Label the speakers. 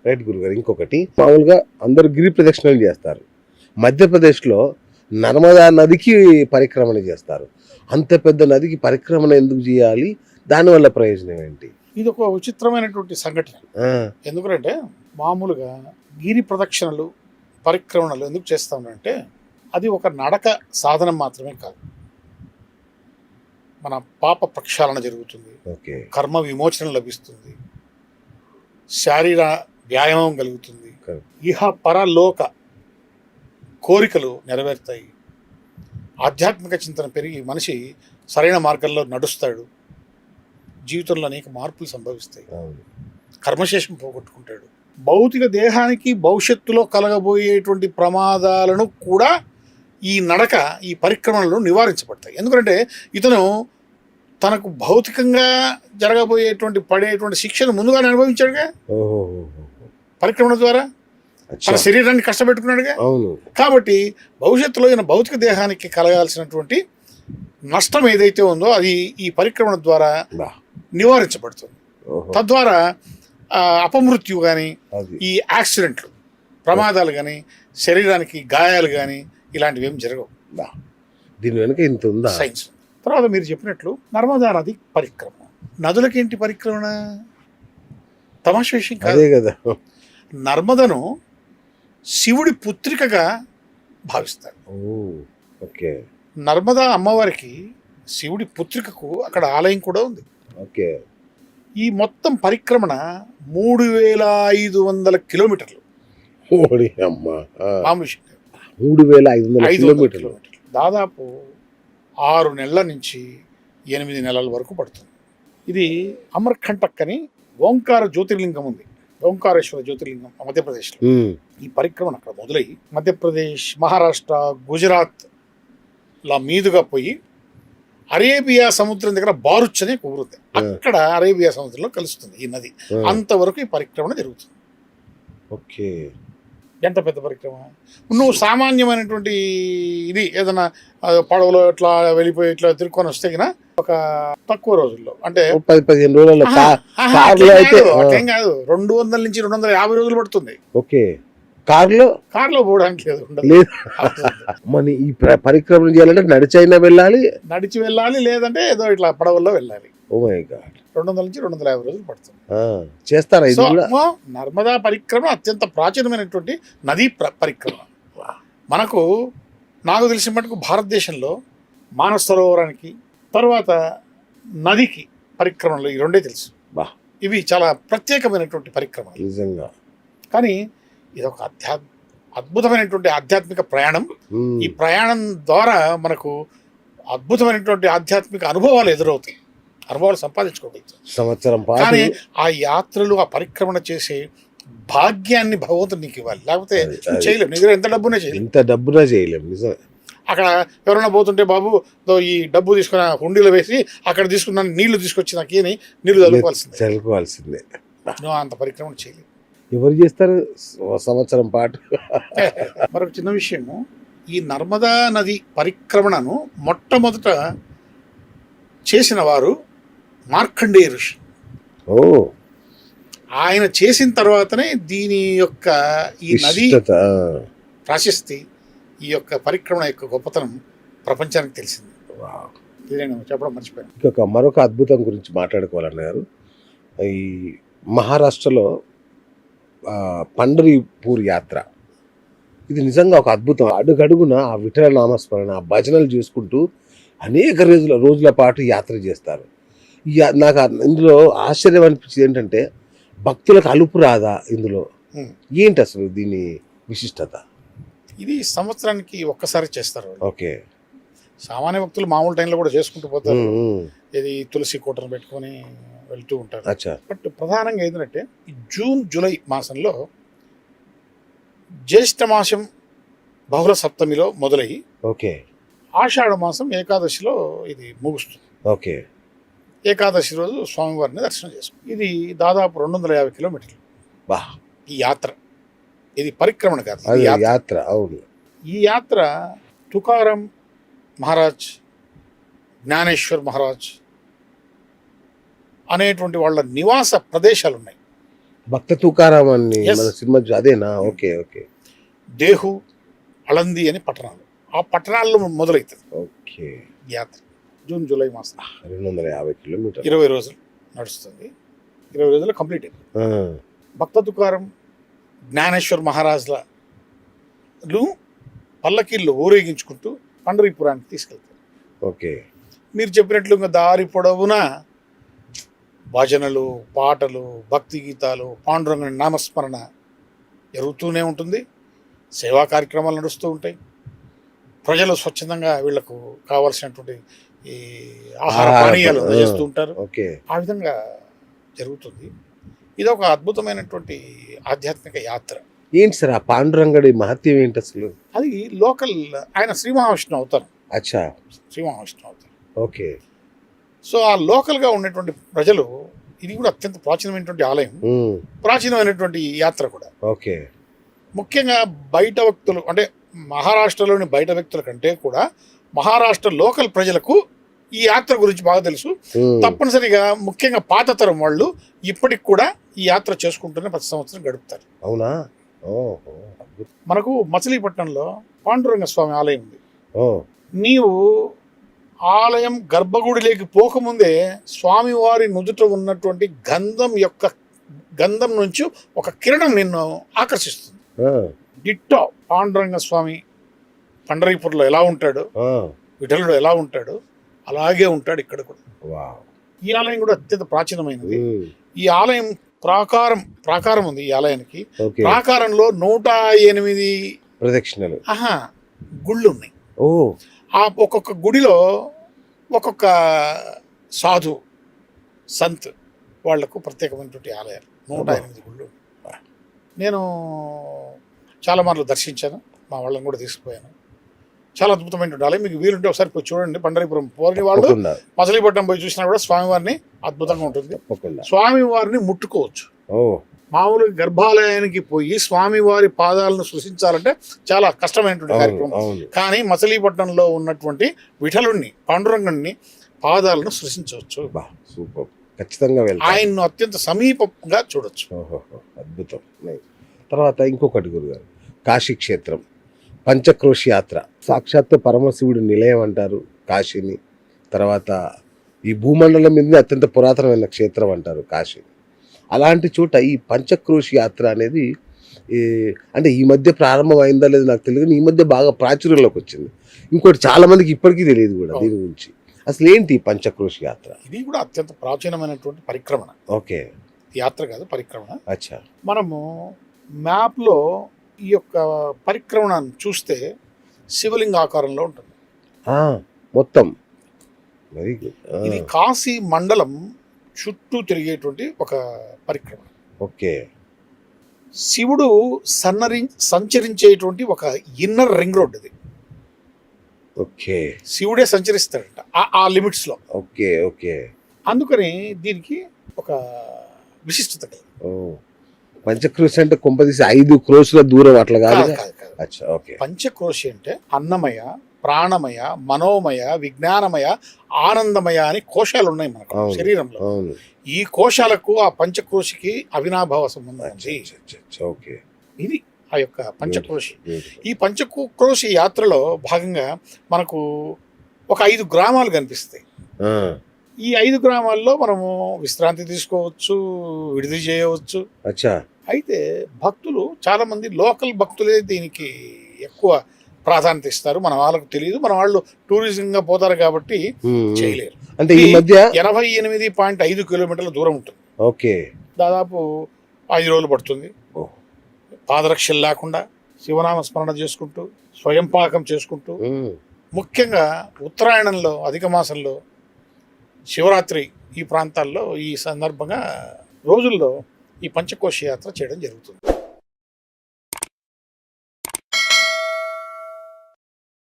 Speaker 1: Right గురుగారు. ఇంకొకటి మామూలుగా అందరూ గిరి ప్రదక్షిణలు చేస్తారు. మధ్యప్రదేశ్లో నర్మదా నదికి పరిక్రమణ చేస్తారు. అంత పెద్ద నదికి పరిక్రమణ ఎందుకు చేయాలి? దానివల్ల ప్రయోజనం ఏంటి?
Speaker 2: ఇది ఒక విచిత్రమైనటువంటి సంఘటన. ఎందుకంటే మామూలుగా గిరి ప్రదక్షిణలు పరిక్రమణలు ఎందుకు చేస్తామంటే అది ఒక నడక సాధనం మాత్రమే కాదు. మన పాప ప్రక్షాళన జరుగుతుంది, కర్మ విమోచన లభిస్తుంది, శారీర వ్యాయామం కలుగుతుంది, ఇహ పరలోక కోరికలు నెరవేరుతాయి, ఆధ్యాత్మిక చింతన పెరిగి మనిషి సరైన మార్గంలో నడుస్తాడు, జీవితంలో అనేక మార్పులు సంభవిస్తాయి, కర్మశేషం పోగొట్టుకుంటాడు, భౌతిక దేహానికి భవిష్యత్తులో కలగబోయేటువంటి ప్రమాదాలను కూడా ఈ నడక ఈ పరిక్రమణలు నివారించబడతాయి. ఎందుకంటే ఇతను తనకు భౌతికంగా జరగబోయేటువంటి పడేటువంటి శిక్షను ముందుగానే అనుభవించాడుగా పరిక్రమణ ద్వారా, తన శరీరాన్ని కష్టపెట్టుకున్నాడుగా. కాబట్టి భవిష్యత్తులో ఈయన భౌతిక దేహానికి కలగాల్సినటువంటి నష్టం ఏదైతే ఉందో అది ఈ పరిక్రమణ ద్వారా నివారించబడుతుంది. తద్వారా అపమృత్యు కానీ, ఈ యాక్సిడెంట్లు ప్రమాదాలు కానీ, శరీరానికి గాయాలు కానీ ఇలాంటివి ఏం జరగవు.
Speaker 1: దీని వెనుక ఇంత ఉందా
Speaker 2: సైన్స్. తర్వాత మీరు చెప్పినట్లు నర్మదా నది పరిక్రమణ, నదులకేంటి పరిక్రమణ? తమాషా విషయం కాదే కదా. నర్మదను శివుడి పుత్రికగా భావిస్తారు. నర్మదా అమ్మవారికి శివుడి పుత్రికకు అక్కడ ఆలయం కూడా ఉంది. ఈ మొత్తం పరిక్రమణ 3500 కిలోమీటర్లు.
Speaker 1: 3500 కిలోమీటర్లు
Speaker 2: దాదాపు 6 నెలల నుంచి 8 నెలల వరకు పడుతుంది. ఇది అమర్కంటక్ అని ఓంకార జ్యోతిర్లింగం ఉంది, ఓంకారేశ్వర జ్యోతిర్లింగం మధ్యప్రదేశ్లో. ఈ పరిక్రమణ అక్కడ మొదలై మధ్యప్రదేశ్, మహారాష్ట్ర, గుజరాత్ లా మీదుగా పోయి అరేబియా సముద్రం దగ్గర బారుచ్ అనే ఊరుంది, అక్కడ అరేబియా సముద్రంలో కలుస్తుంది ఈ నది. అంతవరకు ఈ పరిక్రమణ జరుగుతుంది. ఎంత పెద్ద పరిక్రమ! నువ్వు సామాన్యమైనటువంటి ఇది ఏదైనా పడవలో ఇట్లా వెళ్ళిపోయి ఇట్లా తిరుక్కొని వస్తే కినా ఒక తక్కువ రోజుల్లో, అంటే
Speaker 1: 10-15 రోజుల్లో
Speaker 2: అట్లేం కాదు, 200 నుంచి 250 రోజులు పడుతుంది.
Speaker 1: కార్లో
Speaker 2: పోవడానికి
Speaker 1: లేదు. మన ఈ పరిక్రమణ చేయాలంటే నడిచి వెళ్ళాలి, లేదంటే ఏదో ఇట్లా పడవల్లో వెళ్ళాలి. 200 నుంచి 250 రోజులు పడుతుంది. చేస్తారా?
Speaker 2: నర్మదా పరిక్రమణ అత్యంత ప్రాచీనమైనటువంటి నదీ పరిక్రమణ. నాకు తెలిసిన మటుకు భారతదేశంలో మానస సరోవరానికి తర్వాత నదికి పరిక్రమణలు ఈ రెండే తెలుసు. ఇవి చాలా ప్రత్యేకమైనటువంటి పరిక్రమ
Speaker 1: నిజంగా.
Speaker 2: కానీ ఇది ఒక అద్భుతమైనటువంటి ఆధ్యాత్మిక ప్రయాణం. ఈ ప్రయాణం ద్వారా మనకు అద్భుతమైనటువంటి ఆధ్యాత్మిక అనుభవాలు ఎదురవుతాయి, అనుభవాలు సంపాదించుకోగలుగుతాం.
Speaker 1: సంవత్సరం
Speaker 2: కానీ ఆ యాత్రలు, ఆ పరిక్రమణ చేసే భాగ్యాన్ని భగవంతుడు నీకు ఇవ్వాలి, లేకపోతే చేయలేము. నీ దగ్గర ఎంత డబ్బునా చేయలేము. నిజమే. అక్కడ ఎవరైనా పోతుంటే, బాబు ఈ డబ్బు తీసుకుని హుండీలో వేసి అక్కడ తీసుకున్న నీళ్లు తీసుకొచ్చి నాకు ఏని నీళ్లు చల్లుకోవాల్సిందే. నువ్వు అంత పరిక్రమణ చేయలేవు.
Speaker 1: ఎవరు చేస్తారు సంవత్సరం పాటు?
Speaker 2: మరొక చిన్న విషయము, ఈ నర్మదా నది పరిక్రమణను మొట్టమొదట చేసిన వారు మార్కండేయ ఋషి. ఆయన చేసిన తర్వాతనే దీని యొక్క ఈ నది ప్రాశస్తి, ఈ యొక్క పరిక్రమణ యొక్క గొప్పతనం ప్రపంచానికి తెలిసింది. ఇది నేను చెప్పడం మర్చిపోయాను.
Speaker 1: మరొక అద్భుతం గురించి మాట్లాడుకోవాలన్నారు. ఈ మహారాష్ట్రలో పండరీపూర్ యాత్ర, ఇది నిజంగా ఒక అద్భుతం. అడుగడుగున ఆ విఠల నామస్మరణ, ఆ భజనలు చేసుకుంటూ అనేక రోజుల పాటు యాత్ర చేస్తారు. నాకు ఇందులో ఆశ్చర్యం అనిపించింది ఏంటంటే భక్తులకు అలుపు రాదా ఇందులో? ఏంటి అసలు దీని విశిష్టత?
Speaker 2: ఇది సంవత్సరానికి ఒక్కసారి చేస్తారు. సామాన్య భక్తులు మామూలు టైంలో కూడా చేసుకుంటూ పోతారు. ఇది తులసి కోటను పెట్టుకొని వెళ్తూ ఉంటారు. బట్ ప్రధానంగా ఏంటంటే జూన్ జూలై మాసంలో జ్యేష్ఠ మాసం బహుళ సప్తమిలో మొదలై ఆషాఢ మాసం ఏకాదశిలో ఇది ముగుస్తుంది. ఏకాదశి రోజు స్వామివారిని దర్శనం చేసుకుంటాం. ఇది దాదాపు 250 కిలోమీటర్లు ఈ యాత్ర. ఇది పరిక్రమణ కాదు,
Speaker 1: యాత్ర. అవును.
Speaker 2: ఈ యాత్ర తుకారాం మహారాజ్, జ్ఞానేశ్వర్ మహారాజ్ అనేటువంటి వాళ్ళ నివాస ప్రదేశాలు ఉన్నాయి.
Speaker 1: భక్త తుకారాం అని
Speaker 2: Yes.
Speaker 1: మన సినిమా అదేనా? ఓకే ఓకే
Speaker 2: దేహు, అళంది అని పట్టణాలు. ఆ పట్టణాల్లో మొదలవుతుంది
Speaker 1: ఓకే.
Speaker 2: యాత్ర. జూన్ జూలై మాసం
Speaker 1: 250 కిలోమీటర్లు.
Speaker 2: 20 రోజులు నడుస్తుంది. 20 రోజుల్లో కంప్లీట్ అయిపోయింది. భక్త తుకారం, జ్ఞానేశ్వర్ మహారాజులు పల్లకీళ్ళు ఊరేగించుకుంటూ పండరీపురానికి తీసుకెళ్తారు.
Speaker 1: ఓకే.
Speaker 2: మీరు చెప్పినట్లు ఇంకా దారి పొడవునా భజనలు, పాటలు, భక్తి గీతాలు, పాండురంగని నామస్మరణ జరుగుతూనే ఉంటుంది. సేవా కార్యక్రమాలు నడుస్తూ ఉంటాయి. ప్రజలు స్వచ్ఛందంగా వీళ్లకు కావాల్సినటువంటి ఈ ఆహార పానీయాలు అందజేస్తూ ఉంటారు.
Speaker 1: ఓకే.
Speaker 2: ఆ విధంగా జరుగుతుంది. ఇది ఒక అద్భుతమైనటువంటి ఆధ్యాత్మిక యాత్ర.
Speaker 1: ఏంటి సార్ ఆ పాండురంగడి మహత్యం ఏంటి అసలు?
Speaker 2: అది లోకల్, ఆయన శ్రీ మహావిష్ణువు అవుతారు.
Speaker 1: అచ్చా.
Speaker 2: శ్రీ మహావిష్ణువు అవుతారు.
Speaker 1: ఓకే.
Speaker 2: సో ఆ లోకల్గా ఉన్నటువంటి ప్రజలు, ఇది కూడా అత్యంత ప్రాచీనమైనటువంటి ఆలయం, ప్రాచీనమైనటువంటి యాత్ర కూడా.
Speaker 1: ఓకే.
Speaker 2: ముఖ్యంగా బయట వ్యక్తులు, అంటే మహారాష్ట్రలోని బయట వ్యక్తుల కంటే కూడా మహారాష్ట్ర లోకల్ ప్రజలకు ఈ యాత్ర గురించి బాగా తెలుసు. తప్పనిసరిగా ముఖ్యంగా పాత తరం వాళ్ళు ఇప్పటికి కూడా ఈ యాత్ర చేసుకుంటూనే ప్రతి సంవత్సరం గడుపుతారు.
Speaker 1: అవునా?
Speaker 2: మనకు మచిలీపట్నంలో పాండురంగ స్వామి ఆలయం ఉంది. నీవు ఆలయం గర్భగుడిలోకి పోకముందే స్వామివారి నుదుట ఉన్నటువంటి గంధం నుంచి ఒక కిరణం నిన్ను ఆకర్షిస్తుంది. డిట్టో పాండురంగ స్వామి పండరీపూర్లో ఎలా ఉంటాడు, విఠలుడు ఎలా ఉంటాడు, అలాగే ఉంటాడు ఇక్కడ కూడా. ఈ ఆలయం కూడా అత్యంత ప్రాచీనమైనది. ఈ ఆలయం ప్రాకారం ఉంది. ఈ ఆలయానికి ప్రాకారంలో 108
Speaker 1: ప్రదక్షిణలు
Speaker 2: గుళ్ళు ఉన్నాయి. ఆ ఒక్కొక్క గుడిలో ఒక్కొక్క సాధు సంత్ వాళ్లకు ప్రత్యేకమైనటువంటి ఆలయాలు 108 గుళ్ళు. నేను చాలా మార్లు దర్శించాను, మా వాళ్ళని కూడా తీసుకుపోయాను. చాలా అద్భుతమైనటువంటి ఆలయం. మీకు వీలుంటే ఒకసారి పోయి చూడండి. పండరీపురం పోని వాళ్ళు మచిలీపట్నం పోయి చూసినా కూడా స్వామివారిని అద్భుతంగా ఉంటుంది. స్వామివారిని ముట్టుకోవచ్చు. మామూలుగా గర్భాలయానికి పోయి స్వామివారి పాదాలను సృష్టించాలంటే చాలా కష్టమైనటువంటి కార్యక్రమం. కానీ మచిలీపట్నంలో ఉన్నటువంటి విఠలుణ్ణి, పాండురంగుణ్ణి పాదాలను సృష్టించవచ్చు.
Speaker 1: సూపర్. ఖచ్చితంగా
Speaker 2: ఆయన్ను అత్యంత సమీపంగా చూడొచ్చు.
Speaker 1: అద్భుతం. తర్వాత ఇంకొకటి గురుగారు, కాశీ క్షేత్రం పంచక్రోశి యాత్ర. సాక్షాత్తు పరమశివుడి నిలయం అంటారు కాశీని. తర్వాత ఈ భూమండలం మీద అత్యంత పురాతనమైన క్షేత్రం అంటారు కాశీ. అలాంటి చోట ఈ పంచక్రోశి యాత్ర అనేది అంటే ఈ మధ్య ప్రారంభమైందా లేదో నాకు తెలియదు, ఈ మధ్య బాగా ప్రాచుర్యంలోకి వచ్చింది. ఇంకోటి చాలా మందికి ఇప్పటికీ తెలియదు కూడా దీని గురించి. అసలు ఏంటి పంచక్రోశి యాత్ర?
Speaker 2: ఇది కూడా అత్యంత ప్రాచీనమైనటువంటి పరిక్రమణ.
Speaker 1: ఓకే.
Speaker 2: యాత్ర కాదు, పరిక్రమణ.
Speaker 1: అచ్చా.
Speaker 2: మనము మ్యాప్లో ఈ యొక్క పరిక్రమణను చూస్తే శివలింగ ఆకారంలో ఉంటుంది
Speaker 1: మొత్తం. Very good.
Speaker 2: ఇది కాశీ మండలం చుట్టూ తిరిగేటువంటి ఒక పరిక్రమణ.
Speaker 1: ఓకే.
Speaker 2: శివుడు సంచరించేటువంటి ఒక ఇన్నర్ రింగ్ రోడ్ ఇది.
Speaker 1: ఓకే. శివుడే
Speaker 2: సంచరిస్తాడంట ఆ లిమిట్స్ లో.
Speaker 1: Okay okay.
Speaker 2: అందుకని దీనికి ఒక విశిష్టత కలదు.
Speaker 1: పంచక్రోశి అంటే కొంపదీసి 5 క్రోశుల దూరం అట్లా కాదు.
Speaker 2: పంచక్రోశి అంటే అన్నమయ, ప్రాణమయ, మనోమయ, విజ్ఞానమయ, ఆనందమయ అని కోశాలు ఉన్నాయి మనకు శరీరంలో. ఈ కోశాలకు ఆ పంచక్రోశికి అవినాభావ సంబంధం ఉంది. ఇది ఆ యొక్క పంచక్రోశి. ఈ పంచక్రోశి యాత్రలో భాగంగా మనకు ఒక 5 గ్రామాలు కనిపిస్తాయి. ఈ 5 గ్రామాల్లో మనము విశ్రాంతి తీసుకోవచ్చు, విడిది చేయవచ్చు. అయితే భక్తులు చాలా మంది లోకల్ భక్తులే దీనికి ఎక్కువ ప్రాధాన్యత ఇస్తారు. మన వాళ్ళకు తెలియదు, మన వాళ్ళు టూరిజంగా పోతారు కాబట్టి చేయలేరు.
Speaker 1: అంటే ఈ మధ్య
Speaker 2: 88.5 కిలోమీటర్ల దూరం ఉంటుంది.
Speaker 1: ఓకే.
Speaker 2: దాదాపు 5 రోజులు పడుతుంది. పాదరక్షలు లేకుండా శివనామ స్మరణ చేసుకుంటూ, స్వయం పాకం చేసుకుంటూ, ముఖ్యంగా ఉత్తరాయణంలో అధిక మాసంలో శివరాత్రి ఈ ప్రాంతాల్లో ఈ సందర్భంగా రోజుల్లో ఈ పంచకోశి యాత్ర చేయడం జరుగుతుంది.